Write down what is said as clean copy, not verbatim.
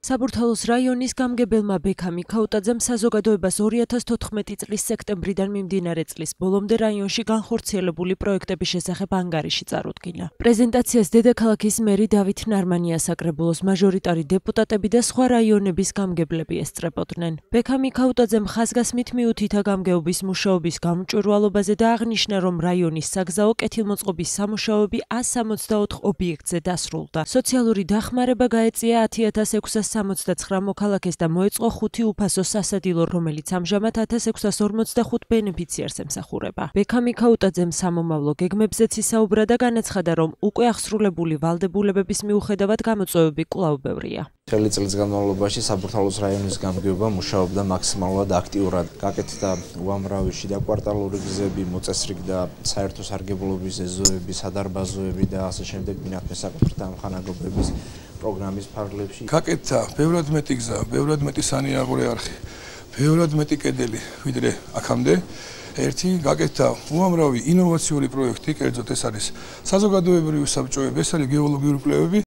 საბურთალოს რაიონის გამგებელმა ბექამ იქაუტაძემ საზოგადოებას 2014 წლის სექტემბრიდან მიმდინარე წლის ბოლომდე რაიონში განხორციელებული პროექტების შესახებ ანგარიში წარუდგინა. პრეზენტაციას დედაქალაქის მერი დავით ნარმანი ასაკრებულოს მაჟორიტარი დეპუტატები და სხვა რაიონების გამგებლები ესწრებოდნენ. ბექამ იქაუტაძემ ხაზგასმით მიუთითა გამგეობის მუშაობის გამჭვირვალობაზე და აღნიშნა, რომ რაიონის საგზაო კეთილმოწყობის სამუშაოები 164 ობიექტზე დასრულდა. სოციალური დახმარება გაეწია 10,669 მოქალაქეს და მოეწყო 5 უფასო სასადილო, რომელიც ამჟამად 1645 ბენეფიციარს ემსახურება. ბექამ იქაუტაძემ სამომავლო გეგმებზეც ისაუბრა და განაცხადა, რომ უკვე აღსრულებული ვალდებულებების მიუხედავად გამოწვევები კვლავ ბევრია. Მთელი წლის განმავლობაში საბურთალოს რაიონის გამგეობა მუშაობდა მაქსიმალურად აქტიურად. გაკეთდა უამრავი შიდა კვარტალური გზები, მოწესრიგდა საერთო სარგებლობის ეზოები, სადარბაზოები და ასე შემდეგ მინათმე საკუთრთა ამხანაგობების პროგრამის ფარგლებში. გაკეთდა ბევრად მეტი გზა, ბევრად მეტი სანიაღური არხი, ბევრად მეტი კედელი, ვიდრე აქამდე. ერთი გაკეთდა უამრავი ინოვაციური პროექტი, კერძოდ ეს არის საზოგადოებრივი საბჭოები, ეს არის გეოლოგიური კვლევები